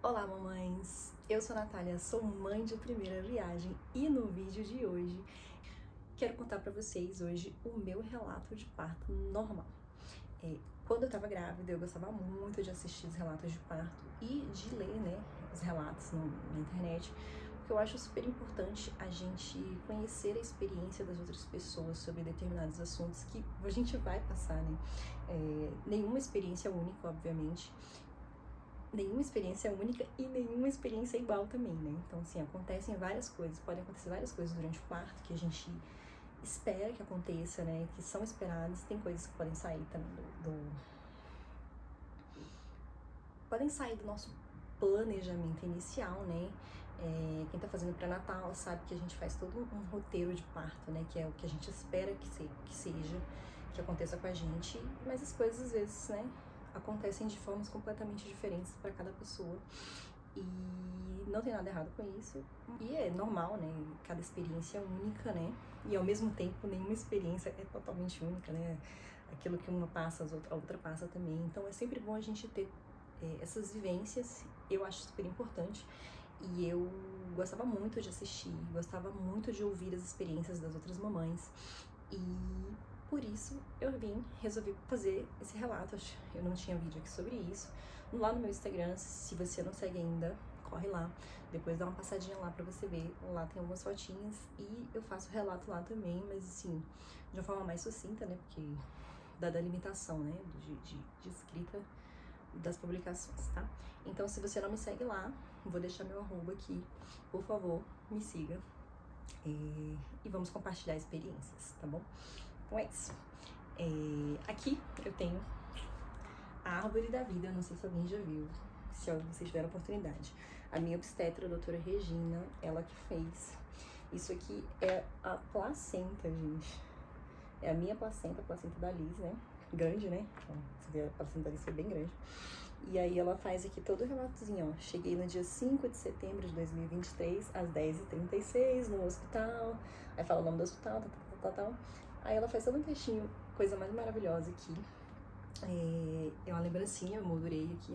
Olá, mamães! Eu sou a Natália, sou mãe de primeira viagem e no vídeo de hoje quero contar pra vocês hoje o meu relato de parto normal. Quando eu tava grávida, eu gostava muito de assistir os relatos de parto e de ler, os relatos na internet, porque eu acho super importante a gente conhecer a experiência das outras pessoas sobre determinados assuntos que a gente vai passar, nenhuma experiência é única, obviamente. Nenhuma experiência é única e nenhuma experiência é igual também, Então, assim, acontecem várias coisas, podem acontecer várias coisas durante o parto que a gente espera que aconteça, que são esperadas. Tem coisas que podem sair também podem sair do nosso planejamento inicial, quem tá fazendo pré-natal sabe que a gente faz todo um roteiro de parto, que é o que a gente espera que aconteça com a gente, mas as coisas às vezes, acontecem de formas completamente diferentes para cada pessoa e não tem nada errado com isso e é normal, cada experiência é única, e ao mesmo tempo nenhuma experiência é totalmente única, aquilo que uma passa, a outra passa também, então é sempre bom a gente ter essas vivências. Eu acho super importante e eu gostava muito de assistir, gostava muito de ouvir as experiências das outras mamães e por isso eu resolvi fazer esse relato. Eu não tinha vídeo aqui sobre isso. Lá no meu Instagram, se você não segue ainda, corre lá, depois dá uma passadinha lá pra você ver. Lá tem algumas fotinhas e eu faço relato lá também, mas assim, de uma forma mais sucinta, porque dada a limitação, de escrita das publicações, tá? Então, se você não me segue lá, vou deixar meu arroba aqui, por favor, me siga e vamos compartilhar experiências, tá bom? Então é isso. Aqui eu tenho a árvore da vida, não sei se alguém já viu, se vocês tiveram oportunidade. A minha obstetra, a doutora Regina, ela que fez. Isso aqui é a placenta, gente. É a minha placenta, a placenta da Liz, Grande, Então, você vê, a placenta da Liz foi bem grande. E aí ela faz aqui todo o relatozinho, ó. Cheguei no dia 5 de setembro de 2023, às 10h36, no hospital. Aí fala o nome do hospital, tal. Aí ela faz todo um textinho, coisa mais maravilhosa aqui. É uma lembrancinha, eu moldurei aqui,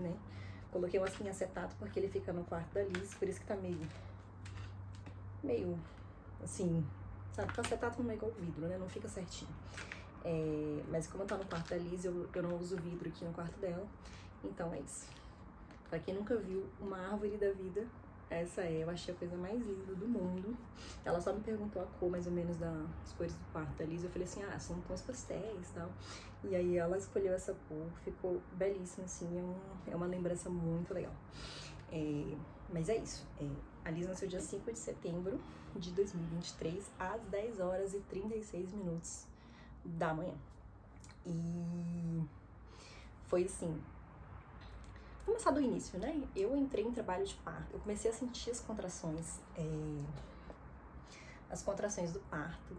Coloquei um assim em acetato porque ele fica no quarto da Liz, por isso que tá meio assim, sabe? Porque o acetato não é igual vidro, Não fica certinho. Mas como tá no quarto da Liz, eu não uso vidro aqui no quarto dela. Então é isso. Pra quem nunca viu uma árvore da vida, essa eu achei a coisa mais linda do mundo. Ela só me perguntou a cor, mais ou menos, das cores do quarto da Liz. Eu falei assim, são tons pastéis e tal. E aí ela escolheu essa cor, ficou belíssima, assim, é uma lembrança muito legal. Mas é isso. A Liz nasceu dia 5 de setembro de 2023, às 10h36 da manhã. E foi assim, começar do início, Eu entrei em trabalho de parto, eu comecei a sentir as contrações. As contrações do parto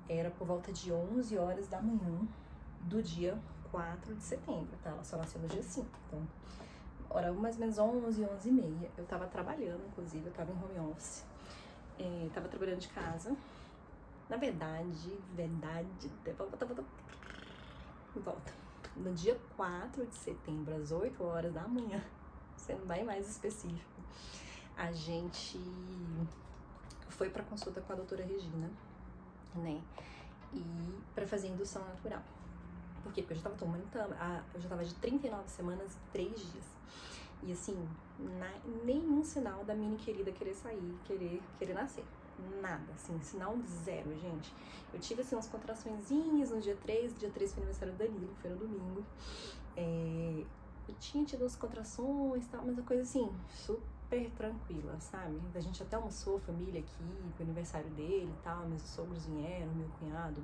era por volta de 11 horas da manhã do dia 4 de setembro, tá? Ela só nasceu no dia 5, então, hora mais ou menos 11, 11h30. Eu tava trabalhando, inclusive, eu tava em home office, tava trabalhando de casa. Na verdade, volta. No dia 4 de setembro, às 8 horas da manhã, sendo bem mais específico, a gente foi pra consulta com a doutora Regina, E pra fazer indução natural. Por quê? Porque eu já tava tomando eu já tava de 39 semanas e 3 dias. E assim, nenhum sinal da mini querida querer sair, querer nascer. Nada, assim, sinal zero, gente. Eu tive, assim, umas contraçõezinhas no dia 3. Dia 3 foi aniversário do Danilo, foi no domingo. Eu tinha tido umas contrações e tal, mas a coisa, assim, super tranquila, sabe? A gente até almoçou, a família aqui, pro aniversário dele e tal. Meus sogros vieram, meu cunhado.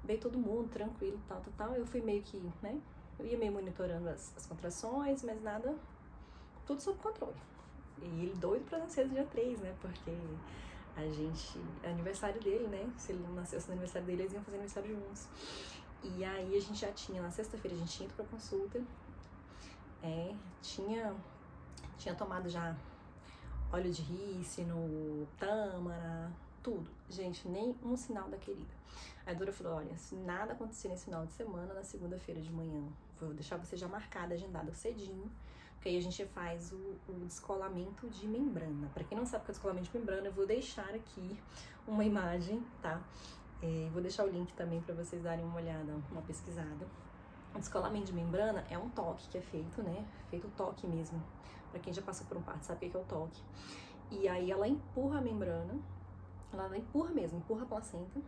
Veio todo mundo, tranquilo, tal. Eu fui meio que, Eu ia meio monitorando as contrações, mas nada, tudo sob controle. E ele doido pra nascer no dia 3, Porque é aniversário dele, Se ele não nascesse no aniversário dele, eles iam fazer aniversário juntos. E aí a gente já tinha, na sexta-feira, a gente tinha ido pra consulta. Tinha tomado já óleo de rícino, tâmara, tudo. Gente, nem um sinal da querida. A Dora falou, olha, se nada acontecer nesse final de semana, na segunda-feira de manhã, vou deixar você já marcada, agendada cedinho, porque aí a gente faz o descolamento de membrana. Pra quem não sabe o que é descolamento de membrana, eu vou deixar aqui uma imagem, tá? Vou deixar o link também pra vocês darem uma olhada, uma pesquisada. O descolamento de membrana é um toque que é feito, né? Feito o toque mesmo. Pra quem já passou por um parto sabe o que é o toque. E aí ela empurra a membrana, ela empurra mesmo, empurra a placenta,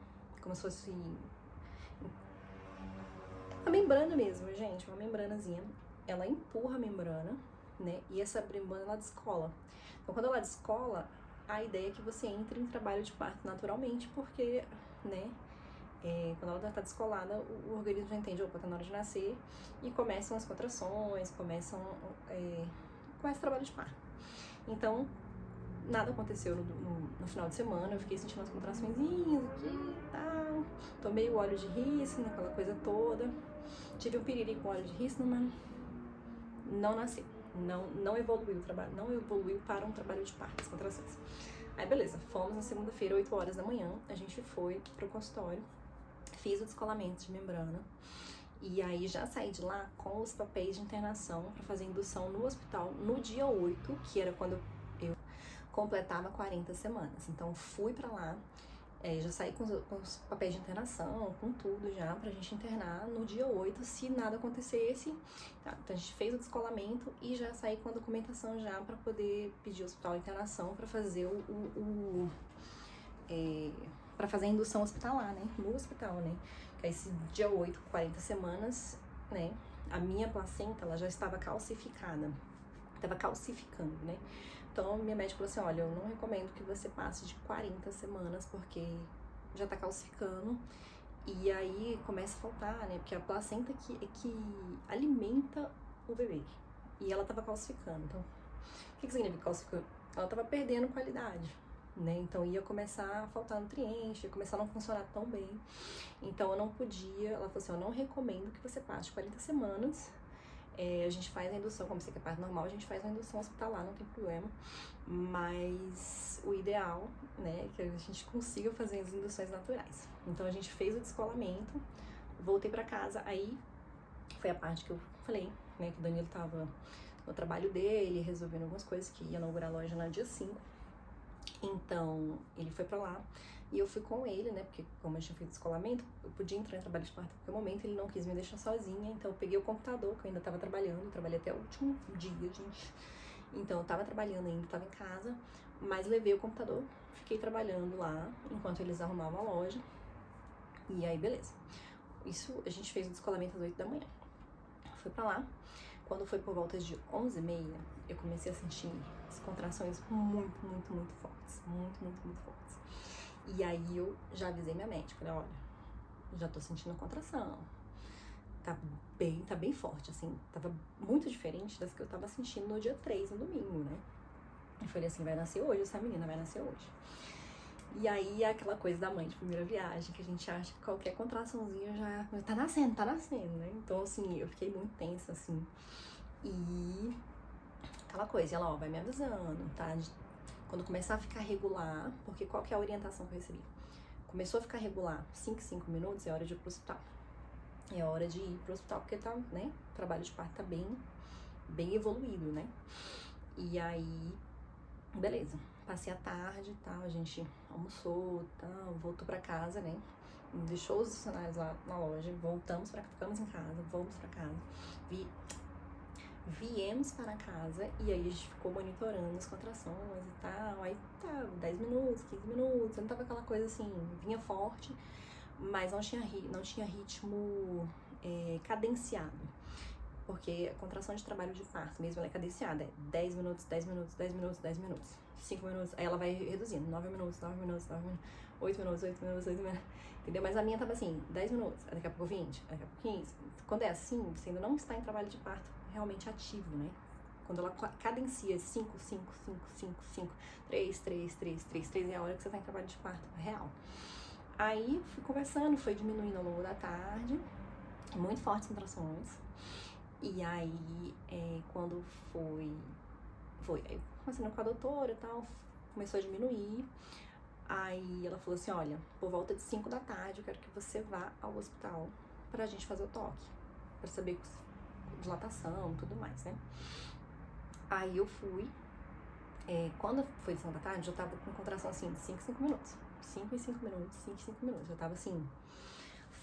como se fosse a membrana mesmo, gente, uma membranazinha. Ela empurra a membrana, né? E essa membrana ela descola. Então quando ela descola, a ideia é que você entre em trabalho de parto naturalmente, porque, né? Quando ela tá descolada, o organismo já entende, opa, tá na hora de nascer, e começam as contrações, começa o trabalho de parto. Então, nada aconteceu no final de semana, eu fiquei sentindo as contraçõezinhas aqui e tal, tomei o óleo de rícino, aquela coisa toda, tive um piriri com óleo de rícino, mas não nasceu, não evoluiu o trabalho, não evoluiu para um trabalho de parto, as contrações. Aí beleza, fomos na segunda-feira, 8 horas da manhã, a gente foi pro consultório, fiz o descolamento de membrana, e aí já saí de lá com os papéis de internação para fazer indução no hospital no dia 8, que era quando eu completava 40 semanas. Então fui pra lá, já saí com os papéis de internação, com tudo já, pra gente internar no dia 8, se nada acontecesse. Tá? Então a gente fez o descolamento e já saí com a documentação já pra poder pedir ao hospital de internação pra fazer para fazer a indução hospitalar, né? No hospital, né? Que esse dia 8, 40 semanas, né? A minha placenta, ela já estava calcificada. Estava calcificando, né? Então, minha médica falou assim, olha, eu não recomendo que você passe de 40 semanas, porque já tá calcificando. E aí começa a faltar, né? Porque a placenta que alimenta o bebê. E ela tava calcificando. Então, o que significa calcificando? Ela tava perdendo qualidade, né? Então ia começar a faltar nutrientes, ia começar a não funcionar tão bem. Então eu não podia, ela falou assim, eu não recomendo que você passe de 40 semanas. A gente faz a indução, como você quer parto normal, a gente faz a indução hospitalar, não tem problema. Mas o ideal, né, é que a gente consiga fazer as induções naturais. Então a gente fez o descolamento, voltei pra casa, aí foi a parte que eu falei, né, que o Danilo tava no trabalho dele, resolvendo algumas coisas, que ia inaugurar a loja no dia 5. Então, ele foi pra lá e eu fui com ele, né, porque como eu tinha feito descolamento, eu podia entrar em trabalho de parto a qualquer momento, ele não quis me deixar sozinha, então eu peguei o computador, que eu ainda tava trabalhando, trabalhei até o último dia, gente. Então, eu tava trabalhando ainda, tava em casa, mas levei o computador, fiquei trabalhando lá, enquanto eles arrumavam a loja, e aí, beleza. Isso, a gente fez o descolamento às 8 da manhã. Fui pra lá, quando foi por volta de 11h30, eu comecei a sentir as contrações muito fortes, muito fortes. E aí eu já avisei minha médica, falei, olha, já tô sentindo contração, tá bem forte, assim, tava muito diferente das que eu tava sentindo no dia 3, no domingo, né? Eu falei assim, vai nascer hoje, essa menina vai nascer hoje. E aí aquela coisa da mãe de primeira viagem, que a gente acha que qualquer contraçãozinha já tá nascendo, né? Então, assim, eu fiquei muito tensa, assim. E aquela coisa, ela, ó, vai me avisando, tá? Quando começar a ficar regular, porque qual que é a orientação que eu recebi? Começou a ficar regular 5 minutos, é hora de ir pro hospital. É hora de ir pro hospital, porque tá, né? O trabalho de parto tá bem evoluído, né? E aí, beleza. Passei a tarde e tal, a gente almoçou e tal, voltou pra casa, né? Deixou os funcionários lá na loja, ficamos em casa, vamos pra casa. Viemos para casa e aí a gente ficou monitorando as contrações e tal, aí tá, 10 minutos, 15 minutos, não tava aquela coisa assim, vinha forte, mas não tinha ritmo cadenciado, porque a contração de trabalho de parto mesmo, ela é cadenciada, é 10 minutos, 10 minutos, 10 minutos, 10 minutos, 5 minutos, aí ela vai reduzindo, 9 minutos, 9 minutos, 9 minutos, 8 minutos, 8 minutos, 8 minutos, entendeu? Mas a minha tava assim, 10 minutos, daqui a pouco 20, daqui a pouco 15, quando é assim, você ainda não está em trabalho de parto realmente ativo, né? Quando ela cadencia 5, 5, 5, 5, 5, 3, 3, 3, 3, 3, é a hora que você tá em trabalho de parto real. Aí fui conversando, foi diminuindo ao longo da tarde, muito fortes contrações. E aí, quando aí conversando com a doutora e tal, começou a diminuir. Aí ela falou assim, olha, por volta de 5 da tarde eu quero que você vá ao hospital pra gente fazer o toque, pra saber dilatação e tudo mais, né? Aí eu fui, quando foi 5 da tarde, eu tava com contração assim de 5 em 5 minutos. 5 em 5 minutos, 5 em 5 minutos. Eu tava assim,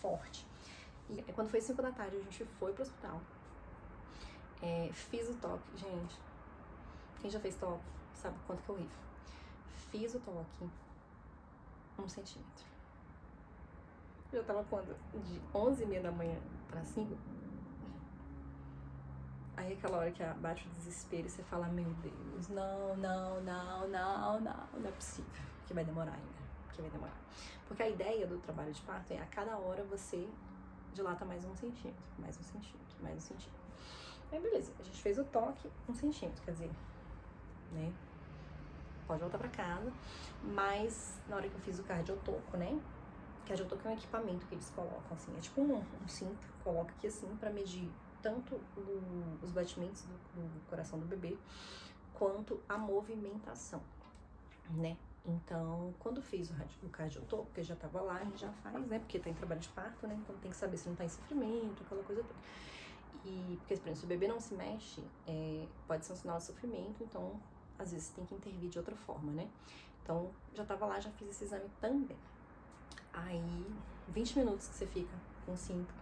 forte. E quando foi 5 da tarde, a gente foi pro hospital. Fiz o toque, gente. Quem já fez toque sabe o quanto que é horrível. Fiz o toque 1 centímetro. Eu tava quando? De 11h30 da manhã pra 5. Aí aquela hora que bate o desespero e você fala, meu Deus, não é possível. Que vai demorar ainda, que vai demorar. Porque a ideia do trabalho de parto é a cada hora você dilata mais 1 centímetro, mais 1 centímetro, mais 1 centímetro. Aí beleza, a gente fez o toque 1 centímetro, quer dizer, né? Pode voltar pra casa, mas na hora que eu fiz o cardiotoco, né? Cardiotoco é um equipamento que eles colocam assim, é tipo um cinto, coloca aqui assim pra medir tanto os batimentos do coração do bebê quanto a movimentação, né? Então, quando fiz o cardiotoco, porque já tava lá, a gente já faz, né? Porque tá em trabalho de parto, né? Então tem que saber se não tá em sofrimento, aquela coisa toda. E, porque, por exemplo, se o bebê não se mexe, pode ser um sinal de sofrimento, então, às vezes, tem que intervir de outra forma, né? Então, já tava lá, já fiz esse exame também. Aí, 20 minutos que você fica com o cinto.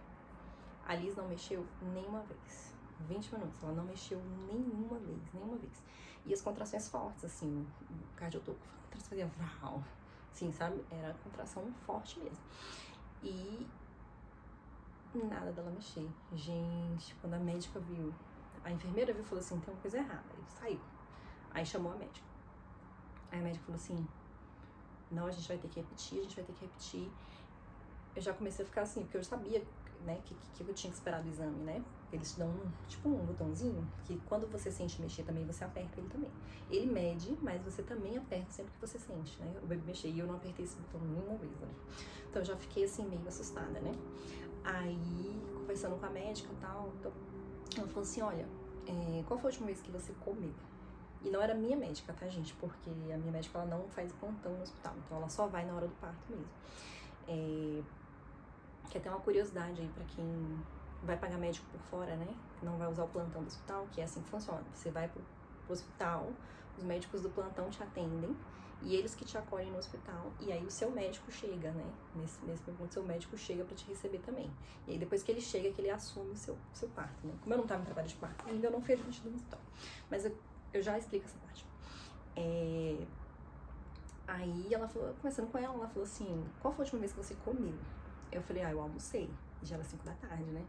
A Liz não mexeu nenhuma vez. 20 minutos, ela não mexeu nenhuma vez. E as contrações fortes, assim, o cardiotoco fazia vrau, assim, sabe? Era contração forte mesmo. E nada dela mexer. Gente, quando a médica viu, a enfermeira viu e falou assim, tem uma coisa errada. Aí saiu. Aí chamou a médica. Aí a médica falou assim, não, a gente vai ter que repetir. Eu já comecei a ficar assim, porque eu sabia, né, que eu tinha que esperar do exame, né? Eles te dão tipo um botãozinho, que quando você sente mexer também, você aperta ele também. Ele mede, mas você também aperta sempre que você sente, né? O bebê mexer, e eu não apertei esse botão nenhuma vez, né? Então eu já fiquei assim, meio assustada, né? Aí, conversando com a médica e tal, então, ela falou assim, olha, qual foi a última vez que você comeu? E não era minha médica, tá, gente? Porque a minha médica, ela não faz plantão no hospital, então ela só vai na hora do parto mesmo. Que é até uma curiosidade aí pra quem vai pagar médico por fora, né? Não vai usar o plantão do hospital, que é assim que funciona. Você vai pro hospital, os médicos do plantão te atendem e eles que te acolhem no hospital. E aí o seu médico chega, né? Nesse momento, seu médico chega pra te receber também. E aí depois que ele chega, que ele assume o seu parto, né? Como eu não tava em trabalho de parto, ainda eu não fiz gente do hospital. Mas eu já explico essa parte. Aí ela falou, conversando com ela, ela falou assim, qual foi a última vez que você comeu? Eu falei, eu almocei. Já era 5 da tarde, né?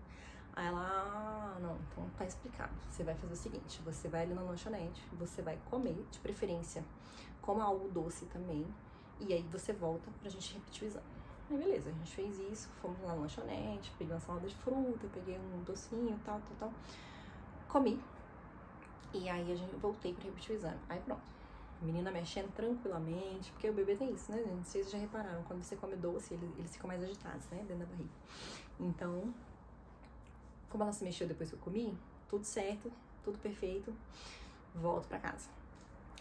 Aí ela, não, então tá explicado. Você vai fazer o seguinte, você vai ali na lanchonete, você vai comer, de preferência, coma algo doce também, e aí você volta pra gente repetir o exame. Aí beleza, a gente fez isso, fomos lá na lanchonete, peguei uma salada de fruta, peguei um docinho, tal. Comi. E aí voltei pra repetir o exame. Aí pronto. Menina mexendo tranquilamente, porque o bebê tem isso, né, gente? Não sei se vocês já repararam, quando você come doce, eles ficam mais agitados, né, dentro da barriga. Então, como ela se mexeu depois que eu comi, tudo certo, tudo perfeito, volto pra casa.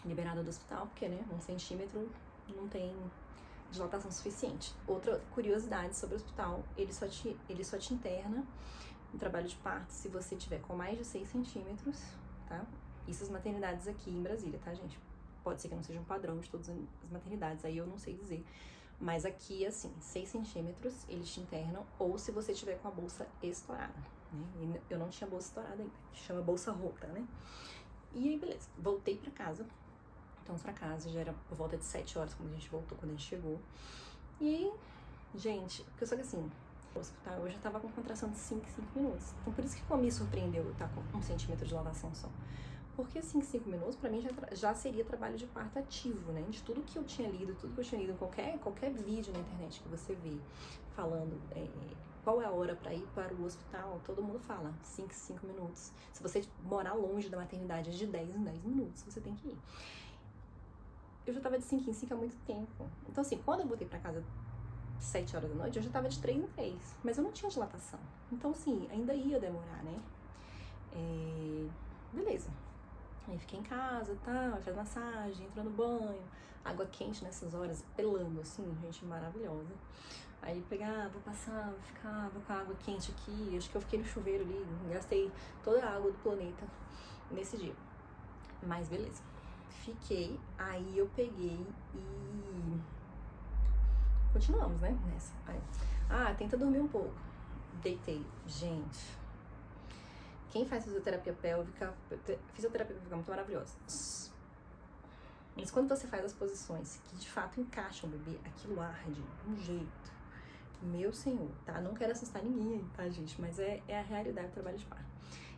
Liberada do hospital, porque, né, 1 centímetro não tem dilatação suficiente. Outra curiosidade sobre o hospital, ele só te interna no trabalho de parto se você tiver com mais de 6 centímetros, tá? Isso as maternidades aqui em Brasília, tá, gente? Pode ser que não seja um padrão de todas as maternidades, aí eu não sei dizer. Mas aqui, assim, 6 centímetros eles te internam, ou se você tiver com a bolsa estourada, né? E eu não tinha bolsa estourada ainda, chama bolsa rota, né? E aí, beleza, voltei pra casa. Então, pra casa, já era por volta de 7 horas quando a gente voltou, quando a gente chegou. E aí, gente, porque só que assim, no hospital eu já tava com contração de 5 em 5 minutos. Então, por isso que me surpreendeu eu estar com 1 centímetro de dilatação só. Porque 5 minutos, pra mim, já seria trabalho de parto ativo, né? De tudo que eu tinha lido, qualquer vídeo na internet que você vê falando qual é a hora pra ir para o hospital, todo mundo fala 5 minutos. Se você morar longe da maternidade, é de 10 em 10 minutos, você tem que ir. Eu já tava de 5 em 5 há muito tempo. Então, assim, quando eu voltei pra casa 7 horas da noite, eu já tava de 3 em 3. Mas eu não tinha dilatação. Então, assim, ainda ia demorar, né? Beleza. Aí fiquei em casa, faz massagem, entrou no banho, água quente nessas horas, pelando, assim, gente, maravilhosa. Aí pegava, passava, ficava com a água quente aqui, acho que eu fiquei no chuveiro ali, gastei toda a água do planeta nesse dia. Mas beleza. Fiquei, aí eu peguei e continuamos, né? Nessa. Aí, tenta dormir um pouco. Deitei. Gente, quem faz fisioterapia pélvica é muito maravilhosa. Mas quando você faz as posições que de fato encaixam o bebê, aquilo arde de um jeito. Meu senhor, tá? Não quero assustar ninguém, tá, gente? Mas é a realidade do trabalho de parto.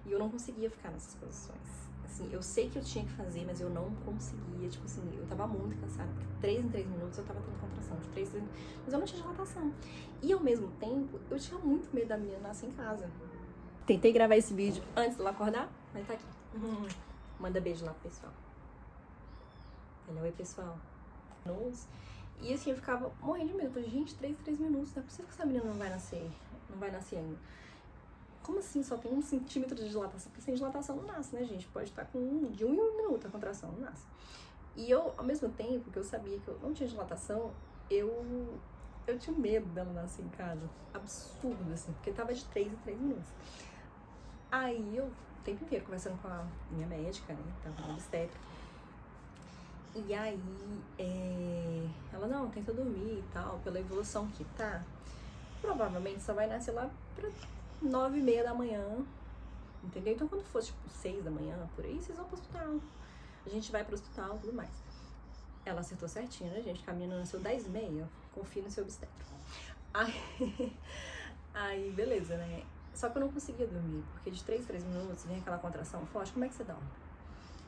E eu não conseguia ficar nessas posições. Assim, eu sei que eu tinha que fazer, mas eu não conseguia. Tipo assim, eu tava muito cansada, porque 3 em 3 minutos eu tava tendo contração, de 3 em 3 minutos, mas eu não tinha dilatação. E ao mesmo tempo, eu tinha muito medo da menina nascer em casa. Tentei gravar esse vídeo antes dela acordar, mas tá aqui. Manda beijo lá pro pessoal. Olha, oi, pessoal. E assim, eu ficava morrendo de medo. Eu falei, gente, 3 em 3 minutos, não é possível que essa menina não vai nascer ainda. Como assim? Só tem 1 centímetro de dilatação? Porque sem dilatação não nasce, né, gente? Pode estar de 1 em 1 minuto a contração, não nasce. E eu, ao mesmo tempo que eu sabia que eu não tinha dilatação, eu tinha medo dela nascer em casa. Absurdo, assim, porque tava de 3 em 3 minutos. Aí eu, o tempo inteiro, conversando com a minha médica, né, tava na obstétrica. E aí, ela, não, tenta dormir e tal, pela evolução que tá, provavelmente só vai nascer lá pra 9h30 da manhã, entendeu? Então, quando for, tipo, 6 da manhã, por aí, vocês vão pro hospital. A gente vai pro hospital e tudo mais. Ela acertou certinho, né, gente? Que a menina nasceu 10h30, confia no seu obstétrico. Aí, beleza, né? Só que eu não conseguia dormir, porque de 3 em 3 minutos vem aquela contração forte, como é que você dorme?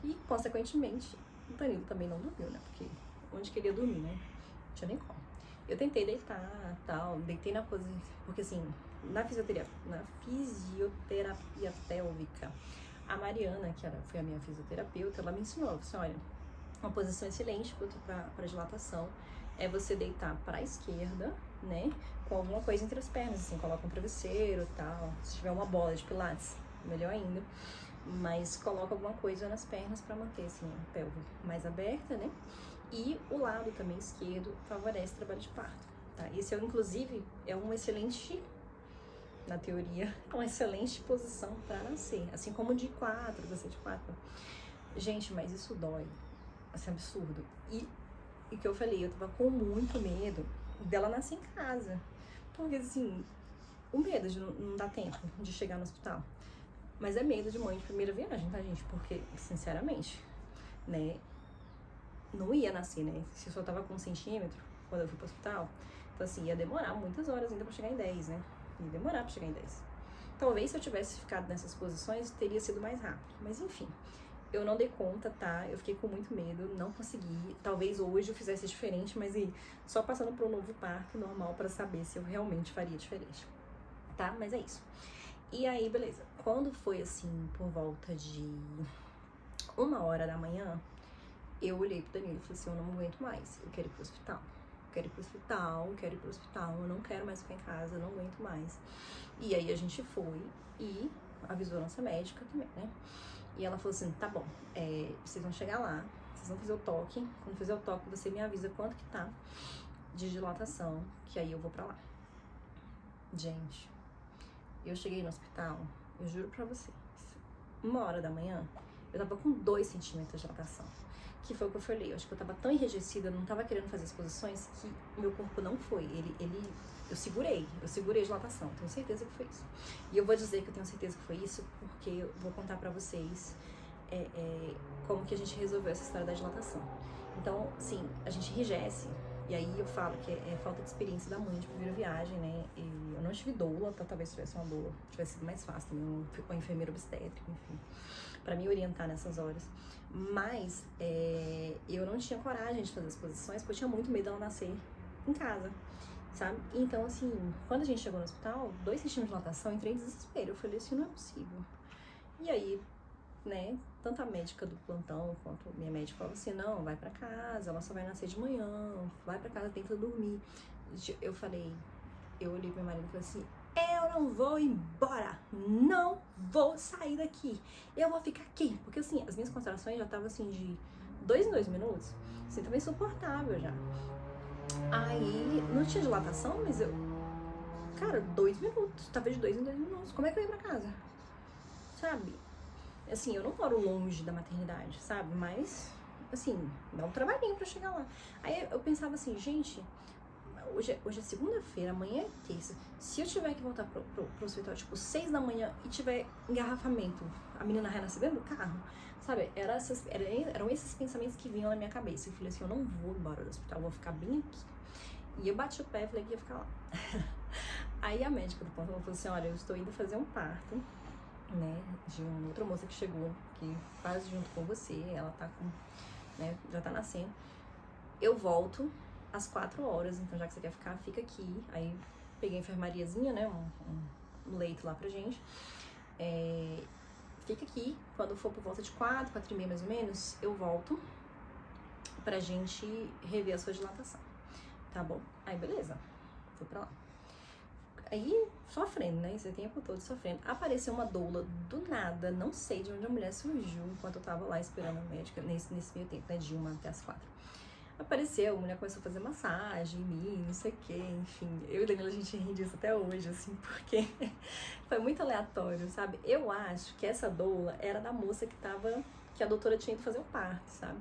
E, consequentemente, o Danilo também não dormiu, né? Porque onde queria dormir, né? Não tinha nem como. Eu tentei deitar, tal, deitei na posição, porque assim, na fisioterapia pélvica, a Mariana, que foi a minha fisioterapeuta, ela me ensinou, assim, olha, uma posição excelente para dilatação é você deitar para a esquerda, né? Com alguma coisa entre as pernas, assim, coloca um travesseiro e tal. Se tiver uma bola de pilates, melhor ainda. Mas coloca alguma coisa nas pernas para manter, assim, a pelve mais aberta, né? E o lado também esquerdo favorece o trabalho de parto, tá? Esse, inclusive, é um excelente, na teoria, é uma excelente posição para nascer. Assim como de 4, você de 4. Gente, mas isso dói. Assim, absurdo. E que eu falei, eu tava com muito medo dela nascer em casa. Porque, assim, o medo de não dar tempo de chegar no hospital. Mas é medo de mãe de primeira viagem, tá, gente? Porque, sinceramente, né, não ia nascer, né? Se eu só tava com 1 centímetro quando eu fui pro hospital, então, assim, ia demorar muitas horas ainda pra chegar em 10, né? Ia demorar pra chegar em 10. Talvez se eu tivesse ficado nessas posições, teria sido mais rápido. Mas, enfim, eu não dei conta, tá? Eu fiquei com muito medo, não consegui. Talvez hoje eu fizesse diferente, mas só passando por um novo parto normal pra saber se eu realmente faria diferente, tá? Mas é isso. E aí, beleza. Quando foi, assim, por volta de 1h da manhã, eu olhei pro Danilo e falei assim, eu não aguento mais, eu quero ir pro hospital. Quero ir pro hospital, eu não quero mais ficar em casa, eu não aguento mais. E aí a gente foi e avisou a nossa médica também, né? E ela falou assim, tá bom, vocês vão chegar lá, vocês vão fazer o toque, quando fizer o toque você me avisa quanto que tá de dilatação, que aí eu vou pra lá. Gente, eu cheguei no hospital, eu juro pra vocês, 1h da manhã, eu tava com 2 centímetros de dilatação. Que foi o que eu falei, eu acho que eu tava tão enrijecida, eu não tava querendo fazer as posições, que meu corpo não foi, eu segurei a dilatação, tenho certeza que foi isso. E eu vou dizer que eu tenho certeza que foi isso, porque eu vou contar pra vocês como que a gente resolveu essa história da dilatação. Então, sim, a gente enrijece, e aí eu falo que é falta de experiência da mãe de primeira viagem, né, e eu não tive doula, então talvez se tivesse uma doula, tivesse sido mais fácil também, uma enfermeira obstétrica, enfim, pra me orientar nessas horas. Mas eu não tinha coragem de fazer as posições, porque eu tinha muito medo dela nascer em casa, sabe? Então, assim, quando a gente chegou no hospital, 2 centímetros de dilatação, eu entrei em desespero. Eu falei assim, não é possível. E aí, né, tanto a médica do plantão quanto minha médica falou assim, não, vai pra casa, ela só vai nascer de manhã, vai pra casa, tenta dormir. Eu olhei pro meu marido e falei assim, eu não vou embora, não vou sair daqui, eu vou ficar aqui, porque assim, as minhas contrações já estavam assim de 2 em 2 minutos, assim, tava insuportável já. Aí, não tinha dilatação, mas cara, 2 minutos, tava de 2 em 2 minutos, como é que eu ia pra casa? Sabe? Assim, eu não moro longe da maternidade, sabe? Mas, assim, dá um trabalhinho pra chegar lá. Aí eu pensava assim, gente, hoje é segunda-feira, amanhã é terça. Se eu tiver que voltar pro hospital, tipo, 6 da manhã e tiver engarrafamento, a menina renascer dentro do carro, sabe? Eram esses pensamentos que vinham na minha cabeça. Eu falei assim, eu não vou embora do hospital, eu vou ficar bem aqui. E eu bati o pé e falei que ia ficar lá. Aí a médica do plantão falou assim, olha, eu estou indo fazer um parto, né, de uma outra moça que chegou, que faz junto com você, ela tá com, né, já tá nascendo. Eu volto às 4 horas, então já que você quer ficar, fica aqui. Aí peguei a enfermariazinha, né, um leito lá pra gente. Fica aqui, quando for por volta de 4 e meia mais ou menos, eu volto pra gente rever a sua dilatação, tá bom? Aí beleza, fui pra lá. Aí, sofrendo, né? Esse tempo todo sofrendo. Apareceu uma doula do nada, não sei de onde a mulher surgiu, enquanto eu tava lá esperando a médica, nesse meio tempo, né? De 1 até as 4. Apareceu, a mulher começou a fazer massagem em mim, não sei o que, enfim. Eu e a Danila, a gente ri disso até hoje, assim, porque foi muito aleatório, sabe? Eu acho que essa doula era da moça que a doutora tinha ido fazer o parto, sabe?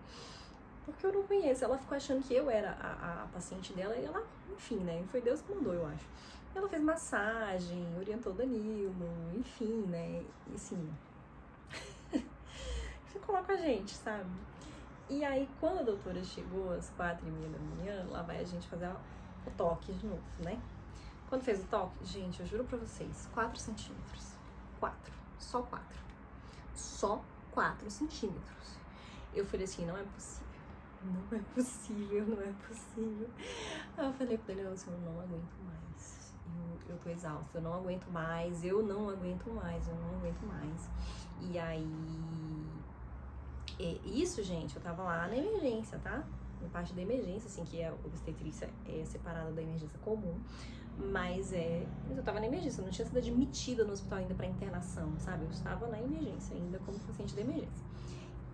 Porque eu não conheço, ela ficou achando que eu era a paciente dela e ela, enfim, né? Foi Deus que mandou, eu acho. Ela fez massagem, orientou o Danilo, enfim, né? E assim, ficou lá com a gente, sabe? E aí, quando a doutora chegou às 4 e meia da manhã, lá vai a gente fazer o toque de novo, né? Quando fez o toque, gente, eu juro pra vocês, 4 centímetros. 4. Só 4. Só 4 centímetros. Eu falei assim, não é possível. Não é possível, não é possível. Aí eu falei pra ele, eu não aguento mais. Eu tô exausta, eu não aguento mais, eu não aguento mais. E aí, isso, gente, eu tava lá na emergência, tá? Na parte da emergência, assim, que a obstetrícia é separada da emergência comum. Mas eu tava na emergência, eu não tinha sido admitida no hospital ainda pra internação, sabe? Eu estava na emergência ainda como paciente da emergência.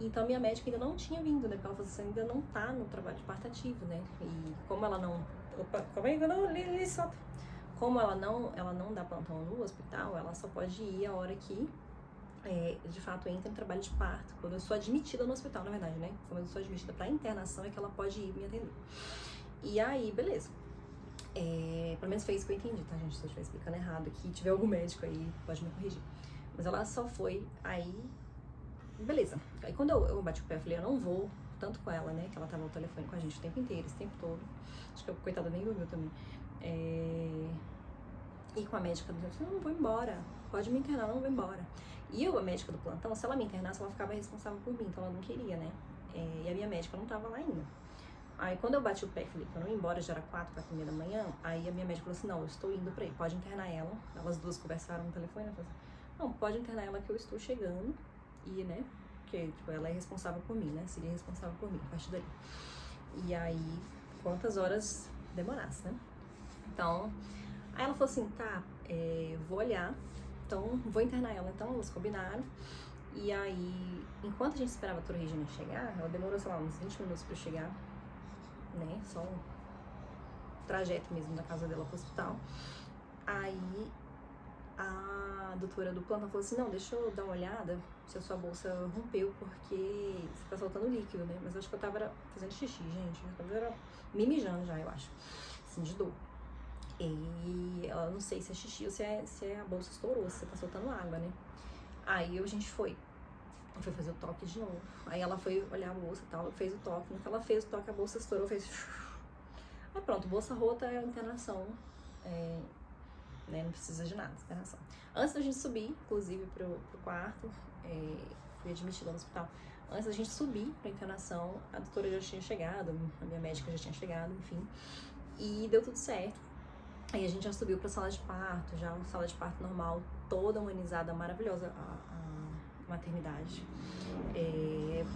Então, minha médica ainda não tinha vindo, né? Porque ela falou assim, ainda não tá no trabalho de parto ativo, né? E como ela não... Opa, calma aí, não, solta. Como ela não dá plantão no hospital, ela só pode ir a hora que, de fato, entra em trabalho de parto. Quando eu sou admitida no hospital, na verdade, né? Quando eu sou admitida pra internação, é que ela pode ir me atender. E aí, beleza. Pelo menos foi isso que eu entendi, tá, gente? Se eu estiver explicando errado aqui, tiver algum médico aí, pode me corrigir. Mas ela só foi, aí... Beleza. Aí quando eu bati o pé, eu falei, eu não vou, tanto com ela, né, que ela tava no telefone com a gente o tempo inteiro, esse tempo todo. Acho que a coitada nem dormiu também. E com a médica do plantão, não vou embora, pode me internar, não vou embora. E a médica do plantão, se ela me internasse, ela ficava responsável por mim, então ela não queria, né. E a minha médica não tava lá ainda. Aí quando eu bati o pé e falei que eu não ia embora, já era 4 e meia da manhã, aí a minha médica falou assim, não, eu estou indo pra aí, pode internar ela. Elas duas conversaram no telefone, ela falou assim, não, pode internar ela que eu estou chegando. E, né, porque, tipo, ela é responsável por mim, né, seria responsável por mim, a partir daí. E aí, quantas horas demorasse, né? Então, aí ela falou assim, tá, vou olhar, então vou internar ela. Então, elas combinaram. E aí, enquanto a gente esperava a doutora Regina chegar, ela demorou, sei lá, uns 20 minutos pra chegar, né, só um trajeto mesmo da casa dela pro hospital. Aí, a doutora do plantão falou assim, não, deixa eu dar uma olhada se a sua bolsa rompeu, porque você tá soltando líquido, né? Mas eu acho que eu tava fazendo xixi, gente. Eu tava me mijando já, eu acho. Assim, de dor. E ela não sei se é xixi ou se a bolsa estourou, se você tá soltando água, né? Aí a gente foi fazer o toque de novo. Aí ela foi olhar a bolsa e tal, fez o toque. No que ela fez o toque, a bolsa estourou, fez... Aí pronto, bolsa rota é a internação. Né, não precisa de nada, internação. Antes da gente subir, inclusive, pro quarto, fui admitida no hospital. Antes da gente subir pra internação, a doutora já tinha chegado, a minha médica já tinha chegado, enfim. E deu tudo certo. Aí a gente já subiu pra sala de parto, já uma sala de parto normal, toda humanizada, maravilhosa a maternidade.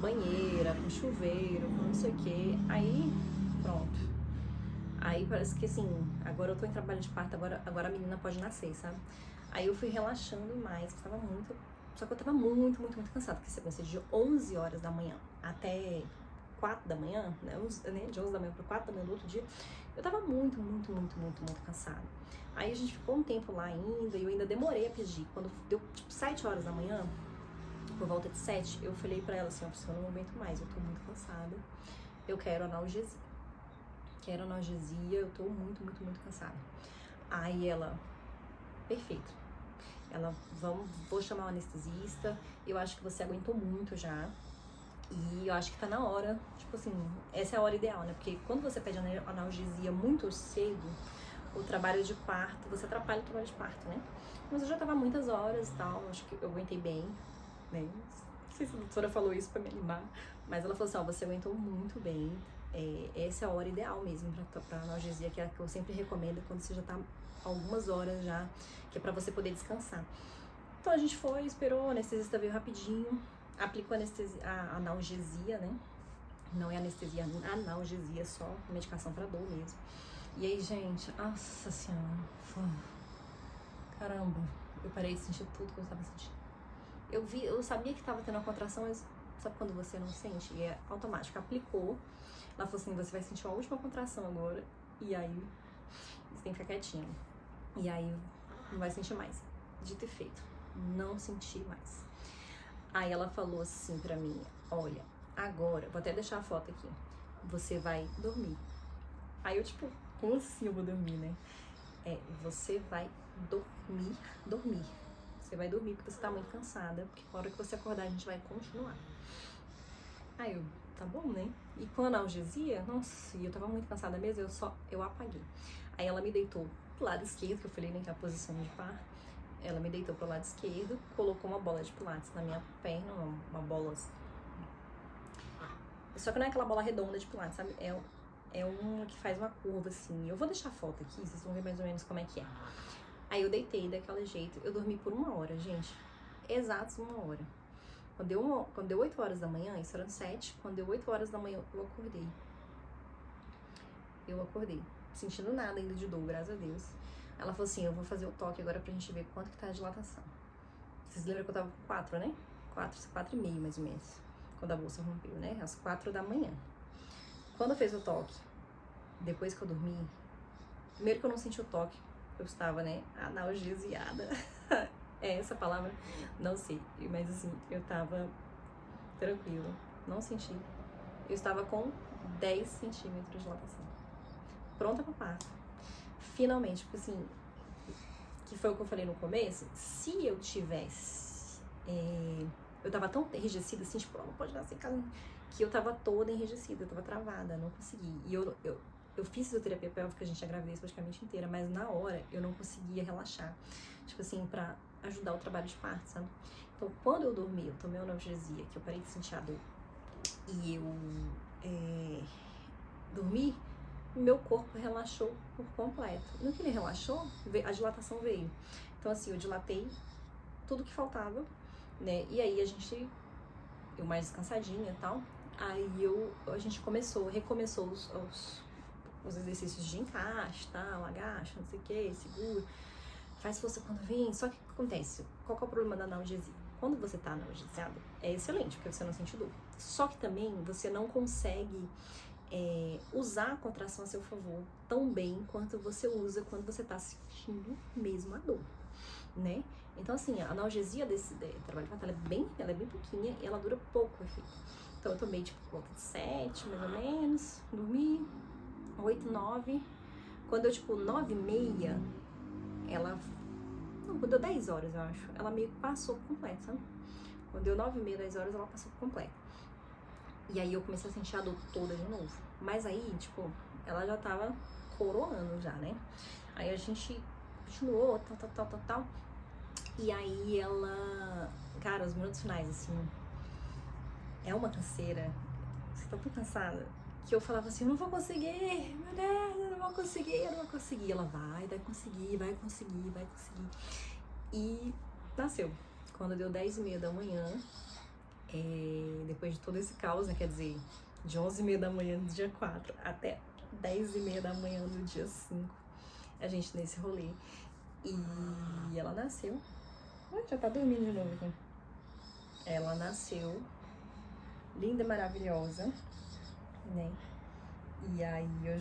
Banheira, com chuveiro, com não sei o que. Aí, pronto. Aí parece que assim, agora eu tô em trabalho de parto, agora a menina pode nascer, sabe? Aí eu fui relaxando mais, só que eu tava muito cansada, porque sequência de 11 horas da manhã até 4 da manhã, né, de 11 da manhã para 4 da manhã do outro dia, eu tava muito cansada. Aí a gente ficou um tempo lá ainda, e eu ainda demorei a pedir. Quando deu tipo 7 horas da manhã, por volta de 7, eu falei pra ela assim, ó, eu não aguento mais, eu tô muito cansada, eu quero analgesia. Quero analgesia, eu tô muito, muito, muito cansada. Aí ela, perfeito. Ela, vou chamar o anestesista, eu acho que você aguentou muito já. E eu acho que tá na hora, tipo assim, essa é a hora ideal, né? Porque quando você pede analgesia muito cedo, o trabalho de parto, você atrapalha o trabalho de parto, né? Mas eu já tava muitas horas e tal, acho que eu aguentei bem, né? Não sei se a doutora falou isso pra me animar, mas ela falou assim, ó, você aguentou muito bem, essa é a hora ideal mesmo pra analgesia, que é a que eu sempre recomendo quando você já tá algumas horas já, que é pra você poder descansar. Então a gente foi, esperou, o anestesista veio rapidinho, aplicou a analgesia, né? Não é anestesia, analgesia só, medicação pra dor mesmo. E aí, gente, nossa senhora, caramba, eu parei de sentir tudo que eu tava sentindo. Eu sabia que tava tendo uma contração, mas sabe quando você não sente? E é automático, aplicou, ela falou assim, você vai sentir uma última contração agora, e aí você tem que ficar quietinho. E aí não vai sentir mais. Dito e feito, não senti mais. Aí ela falou assim pra mim, olha, agora, vou até deixar a foto aqui, você vai dormir. Aí eu tipo, como assim eu vou dormir, né? Você vai dormir. Você vai dormir porque você tá muito cansada, porque na hora que você acordar a gente vai continuar. Aí eu, tá bom, né? E com a analgesia, nossa, eu tava muito cansada mesmo, eu apaguei. Aí ela me deitou pro lado esquerdo, que eu falei, né, que é a posição de parto. Ela me deitou pro lado esquerdo, colocou uma bola de pilates na minha perna, uma bola... Só que não é aquela bola redonda de pilates, sabe? É uma que faz uma curva, assim. Eu vou deixar a foto aqui, vocês vão ver mais ou menos como é que é. Aí eu deitei daquele jeito, eu dormi por 1 hora, gente. Exatos 1 hora. Quando deu 8 horas da manhã, isso eram 7, quando deu 8 horas da manhã, eu acordei. Sentindo nada ainda de dor, graças a Deus. Ela falou assim, eu vou fazer o toque agora pra gente ver quanto que tá a dilatação. Vocês lembram que eu tava com 4, né? 4,5 mais ou menos. Quando a bolsa rompeu, né? Às 4 da manhã. Quando fez o toque, depois que eu dormi, primeiro que eu não senti o toque, eu estava, né, analgesiada. É essa palavra? Não sei. Mas assim, eu tava tranquila. Não senti. Eu estava com 10 centímetros de dilatação. Pronta pra parto. Finalmente, porque assim, que foi o que eu falei no começo, se eu tivesse, eu tava tão enrijecida assim, tipo, não pode nascer casa, que eu tava toda enrijecida, eu tava travada, não consegui. E eu fiz fisioterapia pélvica, a gente, a gravidez praticamente inteira, mas na hora eu não conseguia relaxar, tipo assim, pra ajudar o trabalho de parto, sabe? Então, quando eu dormi, eu tomei uma analgesia, que eu parei de sentir a dor, e eu dormi, meu corpo relaxou por completo. No que ele relaxou, a dilatação veio. Então, assim, eu dilatei tudo que faltava, né? E aí eu mais descansadinha e tal. Aí a gente recomeçou os exercícios de encaixe, tal, agacha, não sei o que, segura, faz força quando vem. Só que o que acontece? Qual que é o problema da analgesia? Quando você tá analgesiado, é excelente, porque você não sente dor. Só que também você não consegue usar a contração a seu favor tão bem quanto você usa quando você tá sentindo mesmo a dor, né? Então, assim, a analgesia desse trabalho de parto, ela é bem pouquinha e ela dura pouco o efeito. Então, eu tomei, tipo, por volta de 7, mais ou menos, dormi, 8, 9. Quando eu, tipo, 9h30, quando deu 10 horas, eu acho, ela meio que passou por completo, sabe? Quando deu 9h30, 10 horas, ela passou por completo. E aí eu comecei a sentir a dor toda de novo. Mas aí, tipo, ela já tava coroando já, né? Aí a gente continuou, tal. E aí ela... Cara, os minutos finais, assim... É uma canseira. Você tá tão cansada que eu falava assim, eu não vou conseguir, meu Deus, eu não vou conseguir. Ela vai conseguir. E nasceu. Quando deu 10h30 da manhã, depois de todo esse caos, né, quer dizer, de 11h30 da manhã do dia 4 até 10h30 da manhã do dia 5, a gente nesse rolê. E ela nasceu. Já tá dormindo de novo aqui. Ela nasceu linda, maravilhosa, né? E aí ela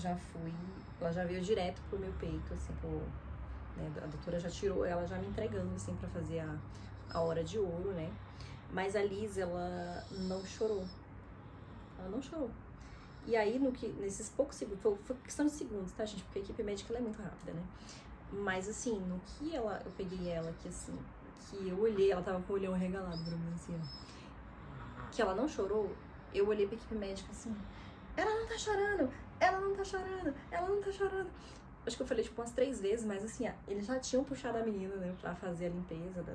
já veio direto pro meu peito, assim, né? A doutora já tirou ela, já me entregando, assim, pra fazer a hora de ouro, né? Mas a Liz, ela não chorou. Ela não chorou. E aí, nesses poucos segundos, foi questão de segundos, tá, gente? Porque a equipe médica ela é muito rápida, né? Mas assim, no que eu peguei ela, que assim, que eu olhei, ela tava com o olhão regalado pra mim, assim, ó. Que ela não chorou, eu olhei pra equipe médica assim, ela não tá chorando, ela não tá chorando, ela não tá chorando. Acho que eu falei, tipo, umas 3 vezes, mas assim, ó, eles já tinham puxado a menina, né, pra fazer a limpeza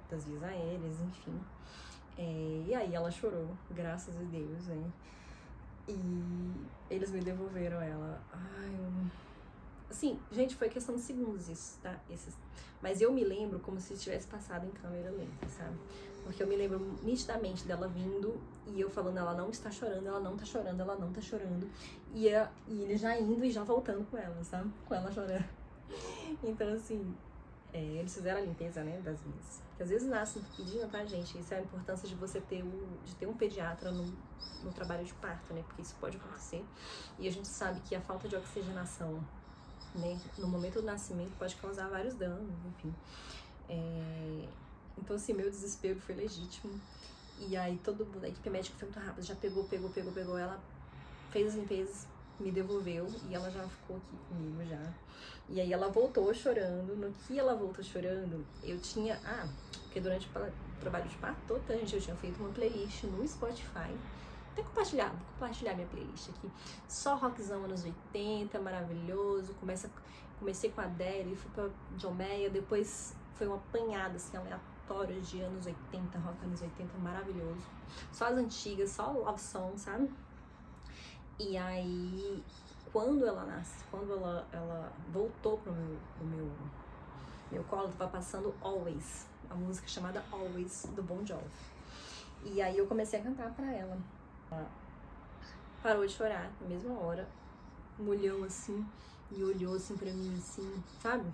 das vias aéreas, enfim. E aí ela chorou, graças a Deus, né? E eles me devolveram ela. Assim, gente, foi questão de segundos isso, tá? Mas eu me lembro como se tivesse passado em câmera lenta, sabe? Porque eu me lembro nitidamente dela vindo e eu falando, ela não está chorando, ela não tá chorando, ela não tá chorando. E ele já indo e já voltando com ela, sabe? Com ela chorando. Então, assim, eles fizeram a limpeza, né, das vias. Porque às vezes nasce pedindo, tá, gente? Isso é a importância de você ter um pediatra no trabalho de parto, né? Porque isso pode acontecer. E a gente sabe que a falta de oxigenação, né, no momento do nascimento pode causar vários danos, enfim. Então, assim, meu desespero foi legítimo. E aí todo mundo, a equipe médica foi muito rápida, já pegou ela, fez as limpezas, me devolveu e ela já ficou aqui comigo já. E aí ela voltou chorando. No que ela voltou chorando, eu tinha... porque durante o trabalho de parto todo, gente, eu tinha feito uma playlist no Spotify. Até vou compartilhar minha playlist aqui. Só rockzão anos 80, maravilhoso. Comecei com a Adele, fui pra John Mayer, depois foi uma apanhada, assim, aleatória de anos 80, rock anos 80, maravilhoso. Só as antigas, só love song, sabe? E aí, quando ela voltou pro meu colo, tava passando Always, a música chamada Always, do Bon Jovi. E aí eu comecei a cantar pra ela. Ela parou de chorar na mesma hora, um olhão assim, e olhou assim pra mim, assim, sabe?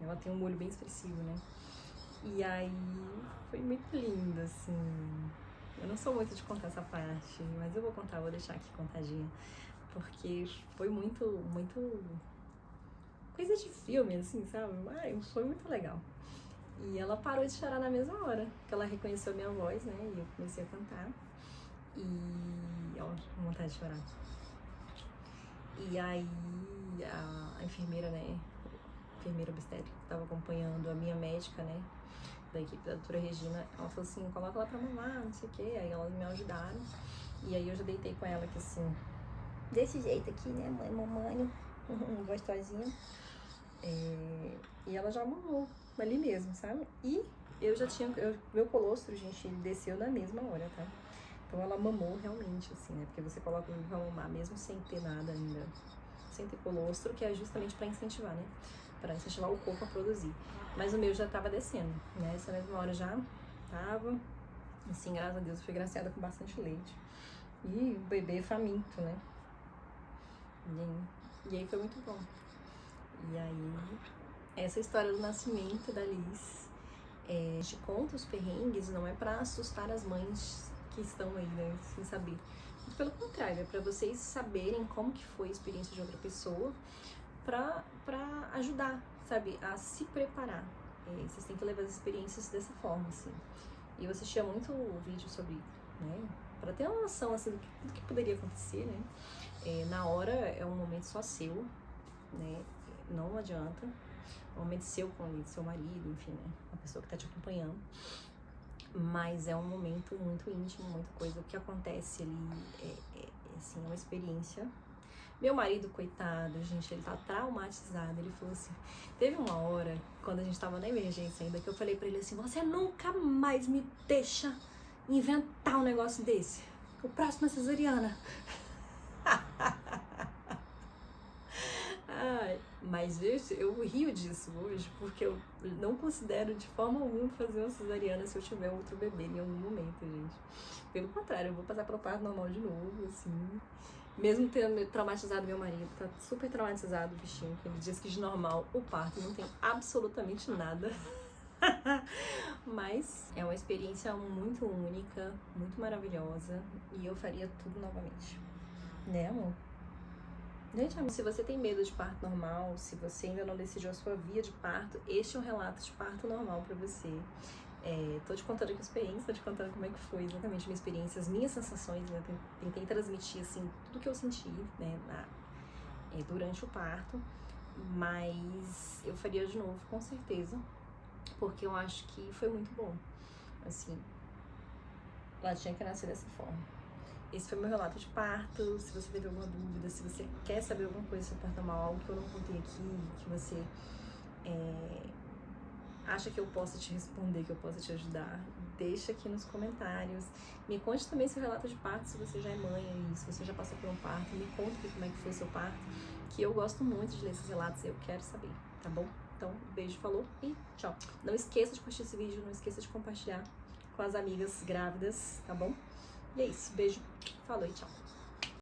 Ela tem um olho bem expressivo, né? E aí foi muito lindo, assim. Eu não sou muito de contar essa parte, mas eu vou contar, vou deixar aqui contadinha. Porque foi muito coisa de filme, assim, sabe? Foi muito legal. E ela parou de chorar na mesma hora, porque ela reconheceu a minha voz, né? E eu comecei a cantar. E... ó, com vontade de chorar. E aí, a enfermeira, né? A enfermeira obstétrica que tava acompanhando a minha médica, né? Da equipe da doutora Regina, ela falou assim, coloca ela pra mamar, não sei o quê. Aí elas me ajudaram. E aí eu já deitei com ela aqui assim, desse jeito aqui, né? Mamãe, gostosinha. E ela já mamou ali mesmo, sabe? E eu já tinha... meu colostro, gente, ele desceu na mesma hora, tá? Então ela mamou realmente, assim, né? Porque você coloca o bebê pra mamar mesmo sem ter nada ainda, sem ter colostro, que é justamente pra incentivar, né? Pra incentivar o corpo a produzir. Mas o meu já tava descendo, né? Essa mesma hora já tava, assim, graças a Deus, eu fui graciada com bastante leite. E o bebê faminto, né? E aí foi muito bom. E aí, essa história do nascimento da Liz, a gente conta os perrengues, não é pra assustar as mães que estão aí, né, sem saber. Pelo contrário, é pra vocês saberem como que foi a experiência de outra pessoa, pra ajudar, sabe, a se preparar. Vocês têm que levar as experiências dessa forma, assim. E eu assistia muito vídeo sobre, né, pra ter uma noção, assim, do que poderia acontecer, né. Na hora é um momento só seu, né, não adianta. É um momento seu com o seu marido, enfim, né, a pessoa que tá te acompanhando. Mas é um momento muito íntimo, muita coisa. O que acontece ali assim, é uma experiência. Meu marido, coitado, gente, ele tá traumatizado. Ele falou assim, teve uma hora, quando a gente tava na emergência ainda, que eu falei pra ele assim, você nunca mais me deixa inventar um negócio desse. O próximo é cesariana. Mas eu rio disso hoje, porque eu não considero de forma alguma fazer uma cesariana se eu tiver outro bebê em algum momento, gente. Pelo contrário, eu vou passar pelo parto normal de novo, assim. Mesmo tendo traumatizado meu marido, tá super traumatizado o bichinho, porque ele diz que de normal o parto não tem absolutamente nada. Mas é uma experiência muito única, muito maravilhosa, e eu faria tudo novamente. Né, amor? Gente, amor, se você tem medo de parto normal, se você ainda não decidiu a sua via de parto, este é um relato de parto normal pra você. Tô te contando aqui a experiência, tô te contando como é que foi exatamente a minha experiência, as minhas sensações, né? Tentei transmitir, assim, tudo que eu senti, né, durante o parto, mas eu faria de novo, com certeza, porque eu acho que foi muito bom, assim, ela tinha que nascer dessa forma. Esse foi meu relato de parto. Se você teve alguma dúvida, se você quer saber alguma coisa sobre parto normal, algo que eu não contei aqui, que você acha que eu possa te responder, que eu possa te ajudar, deixa aqui nos comentários. Me conte também seu relato de parto, se você já é mãe aí, se você já passou por um parto, me conta aqui como é que foi o seu parto, que eu gosto muito de ler esses relatos e eu quero saber, tá bom? Então, beijo, falou e tchau. Não esqueça de curtir esse vídeo, não esqueça de compartilhar com as amigas grávidas, tá bom? E é isso, beijo, falou e tchau.